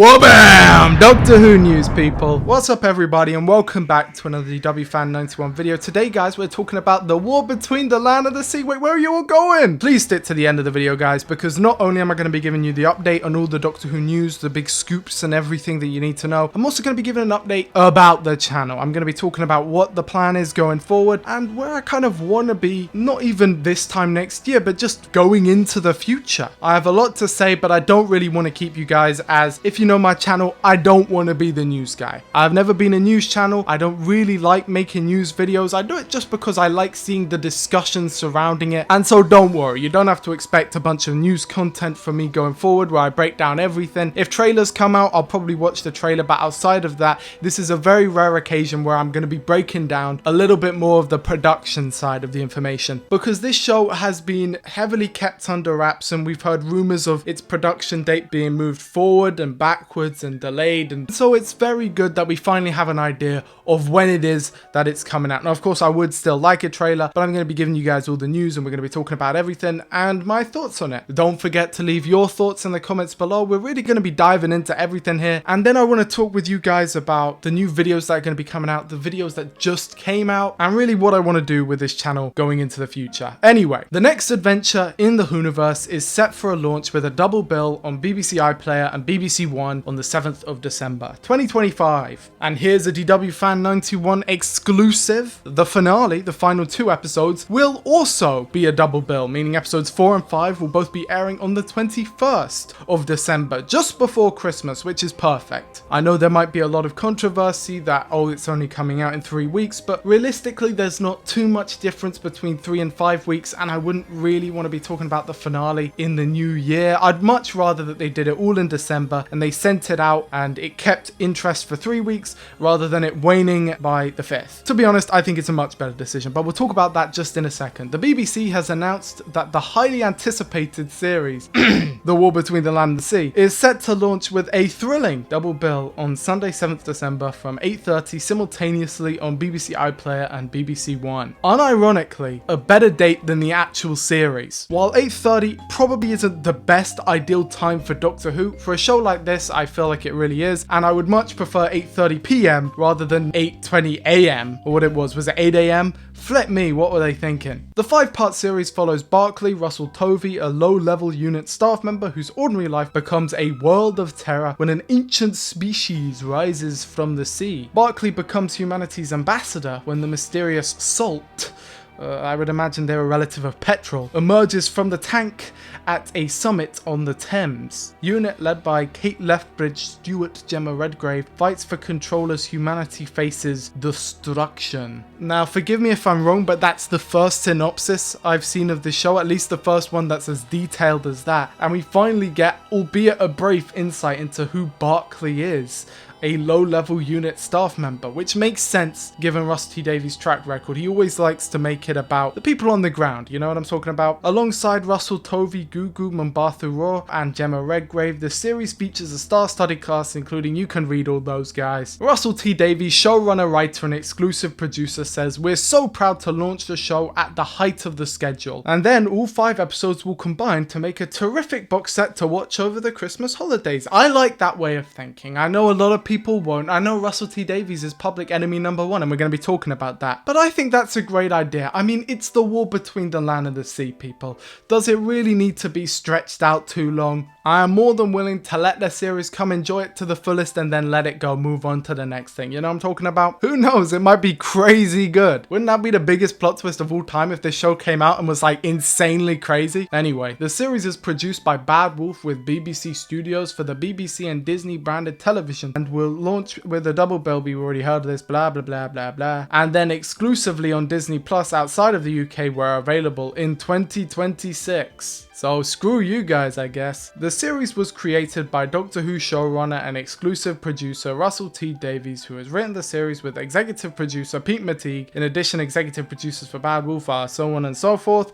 Well, bam! Doctor Who news, people. What's up, everybody, and welcome back to another DW Fan 91 video. Today, guys, we're talking about the war between the land and the sea. Wait, where are you all going? Please stick to the end of the video, guys, because not only am I going to be giving you the update on all the Doctor Who news, the big scoops and everything that you need to know, I'm also going to be giving an update about the channel. I'm going to be talking about what the plan is going forward and where I kind of want to be, not even this time next year, but just going into the future. I have a lot to say, but I don't really want to keep you guys as, if you know my channel, I don't want to be the news guy. I've never been a news channel. I don't really like making news videos. I do it just because I like seeing the discussions surrounding it. And so don't worry, you don't have to expect a bunch of news content from me going forward where I break down everything. If trailers come out, I'll probably watch the trailer, but outside of that, this is a very rare occasion where I'm going to be breaking down a little bit more of the production side of the information, because this show has been heavily kept under wraps and we've heard rumors of its production date being moved forward and backwards and delayed, and so it's very good that we finally have an idea of when it is that it's coming out. Now, of course, I would still like a trailer, but I'm going to be giving you guys all the news and we're going to be talking about everything and my thoughts on it. Don't forget to leave your thoughts in the comments below. We're really going to be diving into everything here, and then I want to talk with you guys about the new videos that are going to be coming out, the videos that just came out, and really what I want to do with this channel going into the future. Anyway, the next adventure in the Whoniverse is set for a launch with a double bill on BBC iPlayer and BBC One on the 7th of December 2025. And here's a DW Fan 91 exclusive. The finale, the final 2 episodes, will also be a double bill, meaning episodes 4 and 5 will both be airing on the 21st of December, just before Christmas, which is perfect. I know there might be a lot of controversy that, oh, it's only coming out in 3 weeks, but realistically there's not too much difference between 3 and 5 weeks, and I wouldn't really want to be talking about the finale in the new year. I'd much rather that they did it all in December and they sent it out and it kept interest for 3 weeks rather than it waning by the 5th. To be honest, I think it's a much better decision, but we'll talk about that just in a second. The BBC has announced that the highly anticipated series, The War Between the Land and the Sea, is set to launch with a thrilling double bill on Sunday 7th December from 8:30 simultaneously on BBC iPlayer and BBC One. Unironically, a better date than the actual series. While 8:30 probably isn't the best ideal time for Doctor Who, for a show like this I feel like it really is, and I would much prefer 8:30 PM rather than 8:20 AM, or what it was it 8 AM? Flip me, what were they thinking? The 5-part series follows Barclay Russell Tovey, a low-level unit staff member whose ordinary life becomes a world of terror when an ancient species rises from the sea. Barclay becomes humanity's ambassador when the mysterious Salt, I would imagine they're a relative of petrol, emerges from the tank at a summit on the Thames. Unit led by Kate Lethbridge, Stuart Gemma Redgrave fights for control as humanity faces destruction. Now, forgive me if I'm wrong, but that's the first synopsis I've seen of the show, at least the first one that's as detailed as that. And we finally get, albeit a brief, insight into who Barclay is. A low-level unit staff member, which makes sense given Russell T Davies' track record. He always likes to make it about the people on the ground, you know what I'm talking about? Alongside Russell Tovey, Gugu Mbatha-Raw, and Gemma Redgrave, the series features a star-studded cast including, you can read all those guys. Russell T Davies, showrunner, writer, and exclusive producer, says, "We're so proud to launch the show at the height of the schedule. And then all 5 episodes will combine to make a terrific box set to watch over the Christmas holidays." I like that way of thinking. I know a lot of people won't. I know Russell T Davies is public enemy #1 and we're going to be talking about that. But I think that's a great idea. I mean, it's the war between the land and the sea, people. Does it really need to be stretched out too long? I am more than willing to let the series come, enjoy it to the fullest, and then let it go, move on to the next thing. You know what I'm talking about? Who knows? It might be crazy good. Wouldn't that be the biggest plot twist of all time if this show came out and was like insanely crazy? Anyway, the series is produced by Bad Wolf with BBC Studios for the BBC and Disney branded television and will launch with a double bill. We already heard of this, blah blah blah blah blah, and then exclusively on Disney Plus outside of the UK, where available in 2026. So screw you guys, I guess. The series was created by Doctor Who showrunner and exclusive producer Russell T Davies, who has written the series with executive producer Pete McTeague. In addition, executive producers for Bad Wolf are so on and so forth.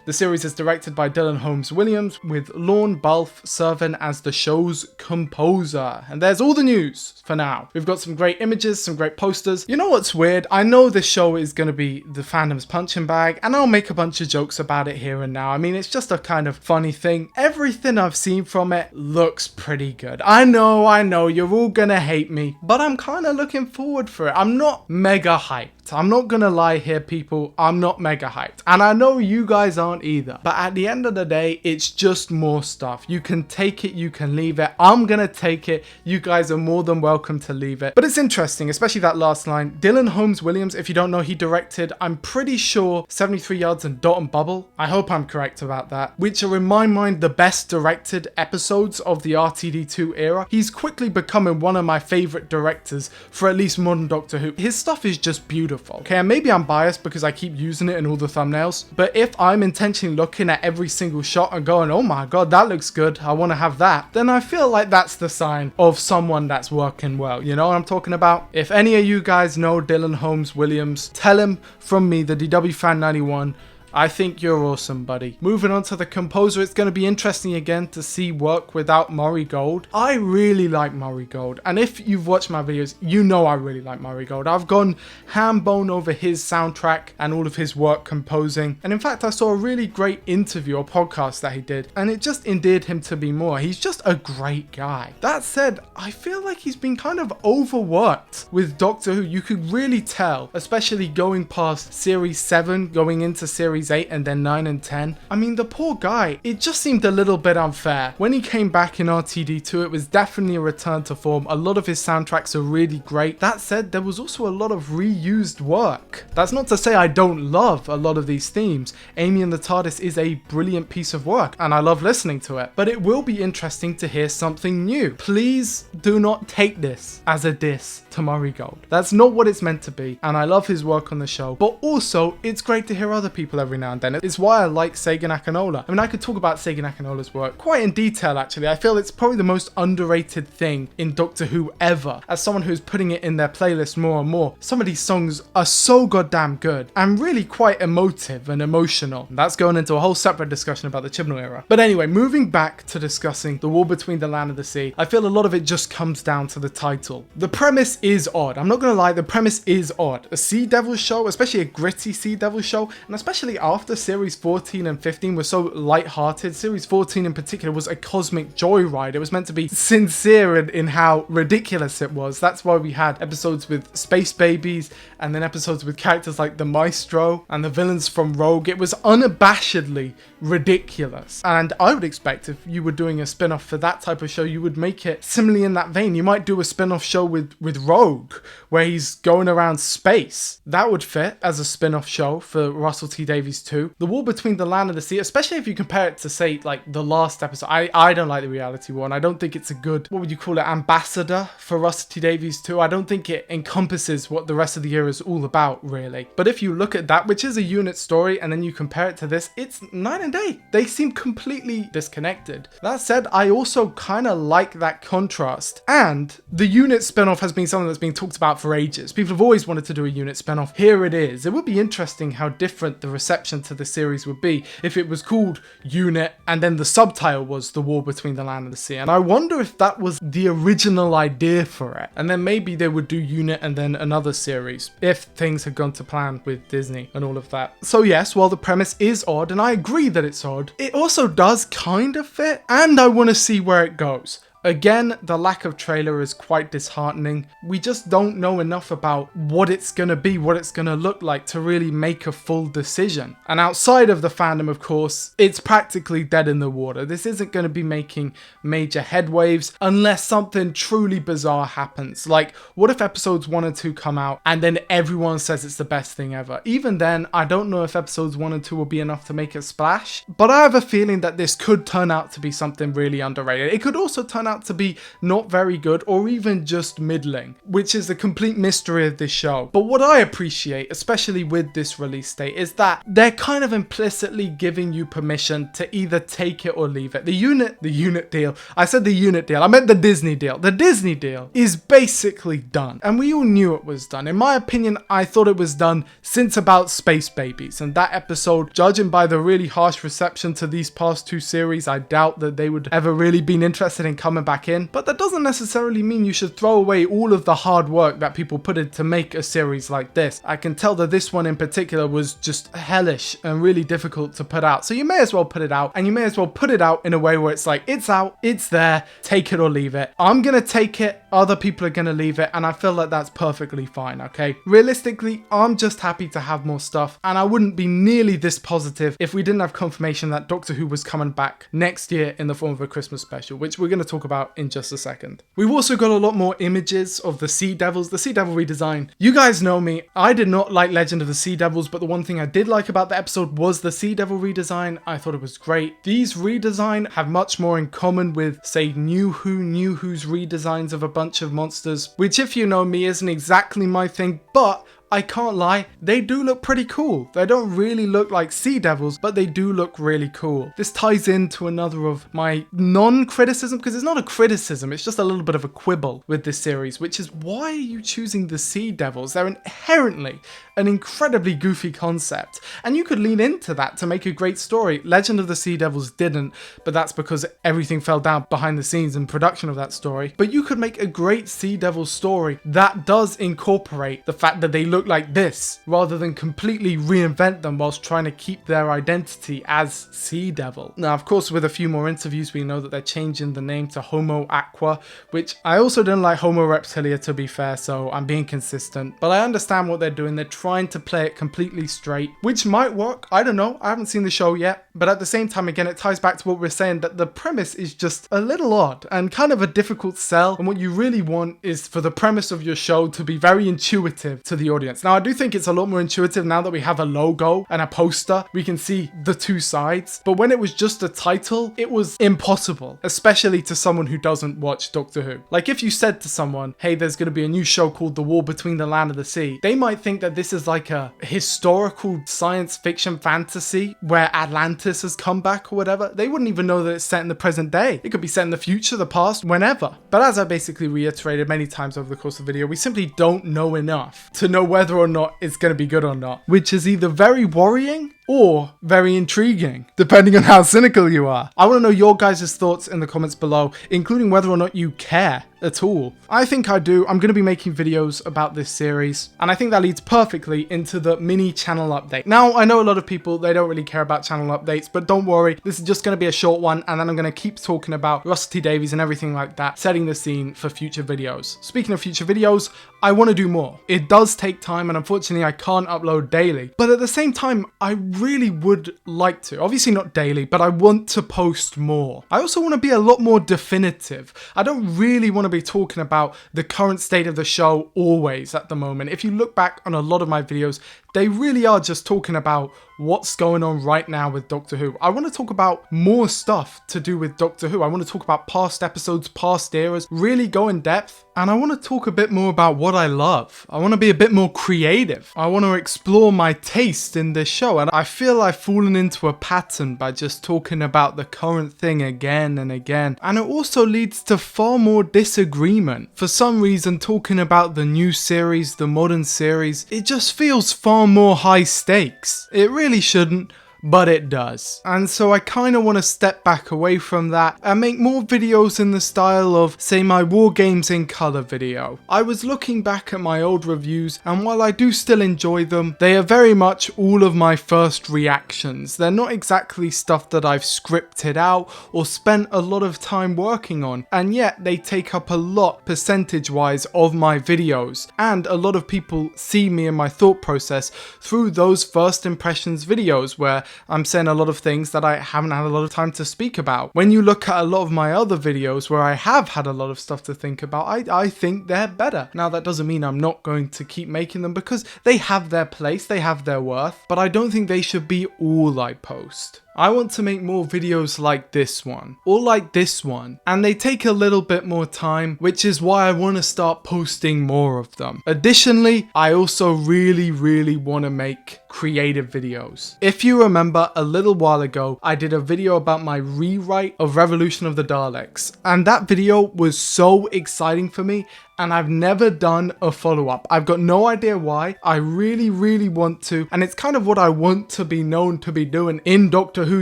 The series is directed by Dylan Holmes Williams, with Lorne Balfe serving as the show's composer. And there's all the news for now. We've got some great images, some great posters. You know what's weird? I know this show is going to be the fandom's punching bag, and I'll make a bunch of jokes about it here and now. I mean, it's just a kind of funny thing. Everything I've seen from it looks pretty good. I know, you're all gonna hate me, but I'm kind of looking forward for it. I'm not mega hyped. I'm not gonna lie here, people. I'm not mega hyped. And I know you guys aren't either. But at the end of the day, it's just more stuff. You can take it, you can leave it. I'm gonna take it. You guys are more than welcome to leave it. But it's interesting, especially that last line. Dylan Holmes Williams, if you don't know, he directed, I'm pretty sure, 73 Yards and Dot and Bubble. I hope I'm correct about that. Which are, in my mind, the best directed episodes of the RTD2 era. He's quickly becoming one of my favorite directors for at least modern Doctor Who. His stuff is just beautiful. Okay, and maybe I'm biased because I keep using it in all the thumbnails, but if I'm intentionally looking at every single shot and going, oh my god, that looks good, I want to have that, then I feel like that's the sign of someone that's working well. You know what I'm talking about? If any of you guys know Dylan Holmes Williams, tell him from me, the DW Fan 91, I think you're awesome, buddy. Moving on to the composer, it's going to be interesting again to see work without Murray Gold. I really like Murray Gold, and if you've watched my videos, you know I really like Murray Gold. I've gone ham-bone over his soundtrack and all of his work composing, and in fact I saw a really great interview or podcast that he did, and it just endeared him to me more. He's just a great guy. That said, I feel like he's been kind of overworked with Doctor Who. You could really tell, especially going past Series 7, going into Series 8 and then 9 and 10. I mean, the poor guy, it just seemed a little bit unfair. When he came back in RTD2, it was definitely a return to form. A lot of his soundtracks are really great. That said, there was also a lot of reused work. That's not to say I don't love a lot of these themes. Amy and the TARDIS is a brilliant piece of work and I love listening to it, but it will be interesting to hear something new. Please do not take this as a diss to Murray Gold. That's not what it's meant to be, and I love his work on the show, but also it's great to hear other people every now and then. It's why I like Sagan Akinola. I mean, I could talk about Sagan Akinola's work quite in detail, actually. I feel it's probably the most underrated thing in Doctor Who ever. As someone who's putting it in their playlist more and more, some of these songs are so goddamn good and really quite emotive and emotional. That's going into a whole separate discussion about the Chibnall era. But anyway, moving back to discussing The War Between the Land and the Sea, I feel a lot of it just comes down to the title. The premise is odd. I'm not gonna lie, the premise is odd. A Sea Devil show, especially a gritty Sea Devil show, and especially after Series 14 and 15 were so light-hearted. Series 14 in particular was a cosmic joyride. It was meant to be sincere in how ridiculous it was. That's why we had episodes with space babies and then episodes with characters like the Maestro and the villains from Rogue. It was unabashedly ridiculous. And I would expect if you were doing a spin-off for that type of show, you would make it similarly in that vein. You might do a spin-off show with Rogue where he's going around space. That would fit as a spin-off show for Russell T Davies 2. The War Between the Land and the Sea, especially if you compare it to, say, like the last episode. I don't like the reality one. I don't think it's a good, what would you call it, ambassador for Russell T Davies 2. I don't think it encompasses what the rest of the year is all about, really. But if you look at that, which is a unit story, and then you compare it to this, it's night and day. They seem completely disconnected. That said, I also kind of like that contrast. And the unit spin-off has been something that's been talked about for ages. People have always wanted to do a unit spin-off. Here it is. It would be interesting how different the reception to the series would be if it was called Unit and then the subtitle was The War Between the Land and the Sea. And I wonder if that was the original idea for it. And then maybe they would do Unit and then another series if things had gone to plan with Disney and all of that. So yes, while the premise is odd, and I agree that it's odd, it also does kind of fit, and I want to see where it goes. Again, the lack of trailer is quite disheartening. We just don't know enough about what it's gonna be, what it's gonna look like to really make a full decision. And outside of the fandom, of course, it's practically dead in the water. This isn't gonna be making major headwaves unless something truly bizarre happens. Like, what if episodes 1 and 2 come out and then everyone says it's the best thing ever? Even then, I don't know if episodes 1 and 2 will be enough to make a splash, but I have a feeling that this could turn out to be something really underrated. It could also turn out out to be not very good or even just middling, which is the complete mystery of this show. But what I appreciate, especially with this release date, is that they're kind of implicitly giving you permission to either take it or leave it. The unit deal. I said the unit deal. I meant the Disney deal. The Disney deal is basically done. And we all knew it was done. In my opinion, I thought it was done since about Space Babies. And that episode, judging by the really harsh reception to these past two series, I doubt that they would ever really been interested in coming back in. But that doesn't necessarily mean you should throw away all of the hard work that people put in to make a series like this. I can tell that this one in particular was just hellish and really difficult to put out. So you may as well put it out, and you may as well put it out in a way where it's like, it's out, it's there, take it or leave it. I'm gonna take it, other people are gonna leave it, and I feel like that's perfectly fine, okay? Realistically, I'm just happy to have more stuff, and I wouldn't be nearly this positive if we didn't have confirmation that Doctor Who was coming back next year in the form of a Christmas special, which we're gonna talk about in just a second. We've also got a lot more images of the Sea Devils, the Sea Devil redesign. You guys know me, I did not like Legend of the Sea Devils, but the one thing I did like about the episode was the Sea Devil redesign. I thought it was great. These redesign have much more in common with, say, New Who's redesigns of a bunch of monsters, which, if you know me, isn't exactly my thing, but I can't lie, they do look pretty cool. They don't really look like Sea Devils, but they do look really cool. This ties into another of my non-criticism, because it's not a criticism, it's just a little bit of a quibble with this series, which is, why are you choosing the Sea Devils? They're inherently an incredibly goofy concept, and you could lean into that to make a great story. Legend of the Sea Devils didn't, but that's because everything fell down behind the scenes in production of that story. But you could make a great Sea Devil story that does incorporate the fact that they look like this, rather than completely reinvent them whilst trying to keep their identity as Sea Devil. Now, of course, with a few more interviews, we know that they're changing the name to Homo Aqua, which I also don't like Homo Reptilia, to be fair, so I'm being consistent. But I understand what they're doing. They're trying to play it completely straight, which might work. I don't know. I haven't seen the show yet. But at the same time, again, it ties back to what we're saying, that the premise is just a little odd and kind of a difficult sell. And what you really want is for the premise of your show to be very intuitive to the audience. Now, I do think it's a lot more intuitive now that we have a logo and a poster. We can see the two sides. But when it was just a title, it was impossible, especially to someone who doesn't watch Doctor Who. Like, if you said to someone, hey, there's going to be a new show called The War Between the Land and the Sea, they might think that this is like a historical science fiction fantasy where Atlantis has come back or whatever. They wouldn't even know that it's set in the present day. It could be set in the future, the past, whenever. But as I basically reiterated many times over the course of the video, we simply don't know enough to know whether or not it's going to be good or not, which is either very worrying or very intriguing, depending on how cynical you are. I want to know your guys' thoughts in the comments below, including whether or not you care at all. I think I do. I'm going to be making videos about this series, and I think that leads perfectly into the mini channel update. Now, I know a lot of people, they don't really care about channel updates, but don't worry, this is just going to be a short one, and then I'm going to keep talking about Russell T Davies and everything like that, setting the scene for future videos. Speaking of future videos, I want to do more. It does take time, and unfortunately I can't upload daily, but at the same time, I really would like to. Obviously not daily, but I want to post more. I also want to be a lot more definitive. I don't really want to be talking about the current state of the show always at the moment. If you look back on a lot of my videos, they really are just talking about what's going on right now with Doctor Who. I want to talk about more stuff to do with Doctor Who. I want to talk about past episodes, past eras, really go in depth. And I want to talk a bit more about what I love. I want to be a bit more creative. I want to explore my taste in this show. And I feel I've fallen into a pattern by just talking about the current thing again and again. And it also leads to far more disagreement. For some reason, talking about the new series, the modern series, it just feels far more high stakes. It really shouldn't, but it does. And so I kind of want to step back away from that and make more videos in the style of, say, my War Games in Colour video. I was looking back at my old reviews, and while I do still enjoy them, they are very much all of my first reactions. They're not exactly stuff that I've scripted out or spent a lot of time working on, and yet they take up a lot percentage-wise of my videos. And a lot of people see me and my thought process through those first impressions videos where I'm saying a lot of things that I haven't had a lot of time to speak about. When you look at a lot of my other videos where I have had a lot of stuff to think about, I think they're better. Now, that doesn't mean I'm not going to keep making them, because they have their place, they have their worth, but I don't think they should be all I post. I want to make more videos like this one, or like this one, and they take a little bit more time, which is why I want to start posting more of them. Additionally, I also really want to make creative videos. If you remember, a little while ago, I did a video about my rewrite of Revolution of the Daleks, and that video was so exciting for me, and I've never done a follow-up. I've got no idea why. I really want to, and it's kind of what I want to be known to be doing in Doctor Who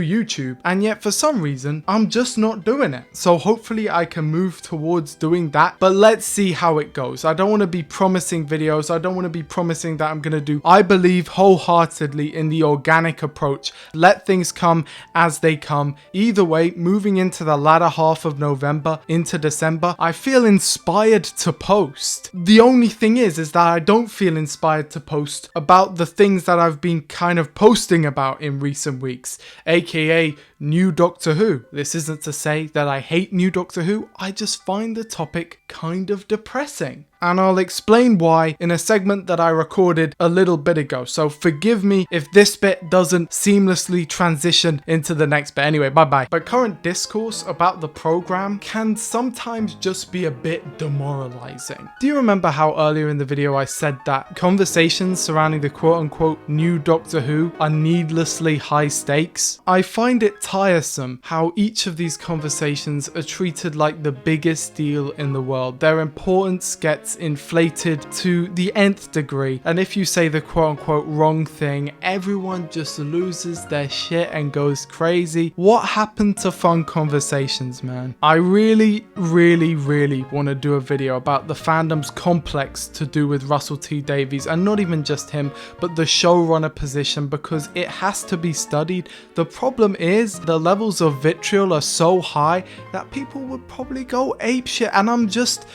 YouTube, and yet for some reason, I'm just not doing it. So hopefully I can move towards doing that, but let's see how it goes. I don't want to be promising videos. I don't want to be promising that I'm going to do. I believe wholeheartedly in the organic approach. Let things come as they come. Either way, moving into the latter half of November into December, I feel inspired to post. The only thing is that I don't feel inspired to post about the things that I've been kind of posting about in recent weeks, aka new Doctor Who. This isn't to say that I hate new Doctor Who, I just find the topic kind of depressing. And I'll explain why in a segment that I recorded a little bit ago. So forgive me if this bit doesn't seamlessly transition into the next bit. Anyway, bye-bye. But current discourse about the program can sometimes just be a bit demoralizing. Do you remember how earlier in the video I said that conversations surrounding the quote-unquote new Doctor Who are needlessly high stakes? I find it tiresome how each of these conversations are treated like the biggest deal in the world. Their importance gets inflated to the nth degree, and if you say the quote-unquote wrong thing, everyone just loses their shit and goes crazy. What happened to fun conversations, man? I really want to do a video about the fandom's complex to do with Russell T Davies, and not even just him, but the showrunner position, because it has to be studied. The problem is the levels of vitriol are so high that people would probably go apeshit, and I'm just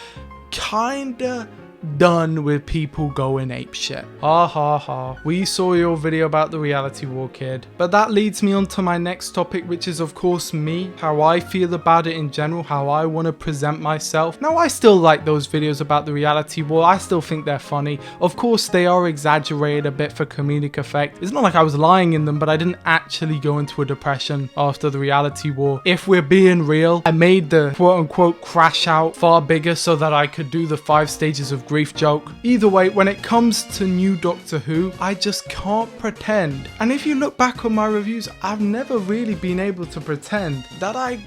kinda done with people going apeshit. Ha ha ha. We saw your video about the reality war, kid. But that leads me on to my next topic, which is of course me, how I feel about it in general, how I want to present myself. Now, I still like those videos about the reality war. I still think they're funny. Of course, they are exaggerated a bit for comedic effect. It's not like I was lying in them, but I didn't actually go into a depression after the reality war. If we're being real, I made the quote-unquote crash out far bigger so that I could do the 5 stages of grief joke. Either way, when it comes to new Doctor Who, I just can't pretend. And if you look back on my reviews, I've never really been able to pretend that I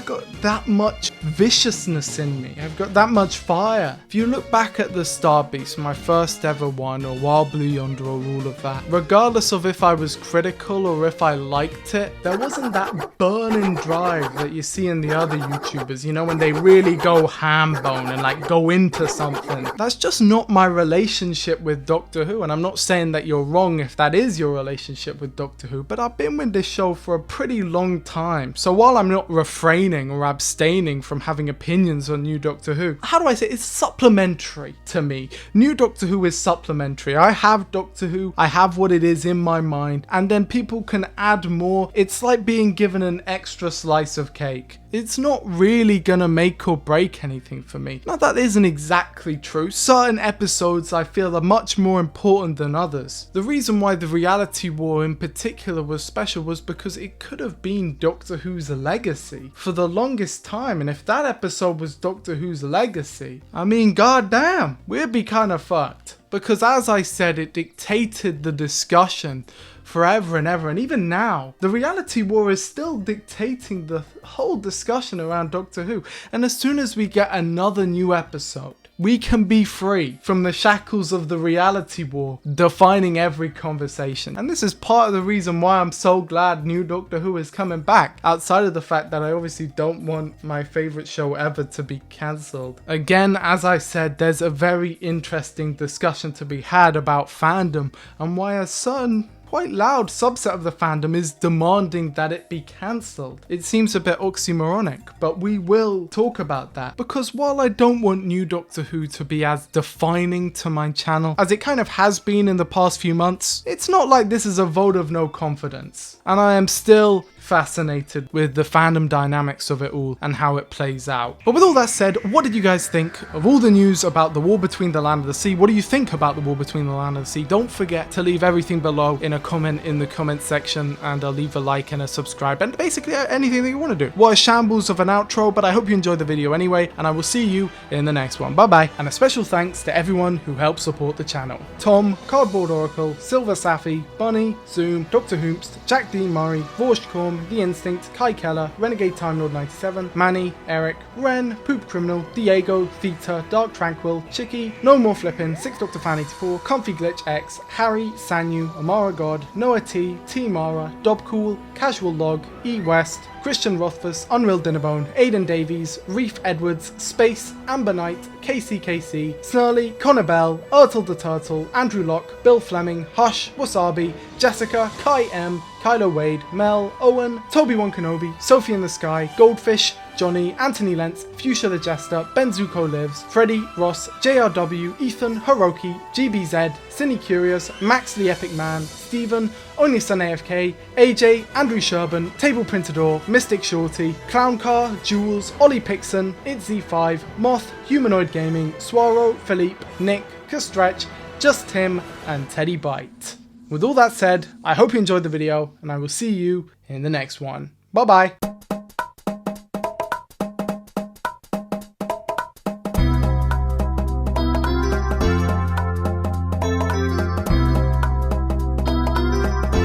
got that much viciousness in me. I've got that much fire. If you look back at the Star Beast, my first ever one, or Wild Blue Yonder, or all of that, regardless of if I was critical or if I liked it, there wasn't that burning drive that you see in the other YouTubers, you know, when they really go ham bone and like go into something. That's just not my relationship with Doctor Who, and I'm not saying that you're wrong if that is your relationship with Doctor Who, but I've been with this show for a pretty long time. So while I'm not refraining or abstaining from having opinions on new Doctor Who, how do I say it? It's supplementary to me. New Doctor Who is supplementary. I have Doctor Who, I have what it is in my mind, and then people can add more. It's like being given an extra slice of cake. It's not really gonna make or break anything for me. Now, that isn't exactly true. Certain episodes I feel are much more important than others. The reason why the reality war in particular was special was because it could have been Doctor Who's legacy for the longest time, and if that episode was Doctor Who's legacy, I mean, goddamn, we'd be kind of fucked. Because as I said, it dictated the discussion forever and ever, and even now, the reality war is still dictating the whole discussion around Doctor Who. And as soon as we get another new episode, we can be free from the shackles of the reality war defining every conversation. And this is part of the reason why I'm so glad new Doctor Who is coming back, outside of the fact that I obviously don't want my favorite show ever to be cancelled. Again, as I said, there's a very interesting discussion to be had about fandom and why a certain quite loud subset of the fandom is demanding that it be cancelled. It seems a bit oxymoronic, but we will talk about that, because while I don't want new Doctor Who to be as defining to my channel as it kind of has been in the past few months, it's not like this is a vote of no confidence, and I am still fascinated with the fandom dynamics of it all and how it plays out. But with all that said, what did you guys think of all the news about the war between the land and the sea? What do you think about the war between the land and the sea? Don't forget to leave everything below in a comment in the comment section, and leave a like and a subscribe and basically anything that you want to do. What a shambles of an outro, but I hope you enjoyed the video anyway, and I will see you in the next one. Bye bye. And a special thanks to everyone who helped support the channel: Tom, Cardboard Oracle, Silver Safi, Bunny, Zoom, Dr. Hoomst, Jack D. Murray, Vorschkorm, The Instinct, Kai Keller, Renegade Time Lord 97, Manny, Eric, Ren, Poop Criminal, Diego, Theta, Dark Tranquil, Chicky, No More Flippin', 6 Dr. Fan 84, Comfy Glitch X, Harry, Sanyu, Amara God, Noah T, T Mara, Dobcool, Casual Log, E West, Christian Rothfuss, Unreal Dinnerbone, Aidan Davies, Reef Edwards, Space, Amber Knight, KCKC, Snarly, Connor Bell, Ertle the Turtle, Andrew Locke, Bill Fleming, Hush, Wasabi, Jessica, Kai M, Kylo Wade, Mel, Owen, Toby1 Kenobi, Sophie in the Sky, Goldfish, Johnny, Anthony Lentz, Fuchsia the Jester, Benzuko Lives, Freddie, Ross, JRW, Ethan, Hiroki, GBZ, Cine Curious, Max the Epic Man, Steven, Only Son AFK, AJ, Andrew Sherburn, Table Printador, Mystic Shorty, Clown Car, Jules, Ollie Pixon, ItZ5, Moth, Humanoid Gaming, Swaro, Philippe, Nick, Kastretch, Just Tim, and Teddy Bite. With all that said, I hope you enjoyed the video, and I will see you in the next one. Bye bye.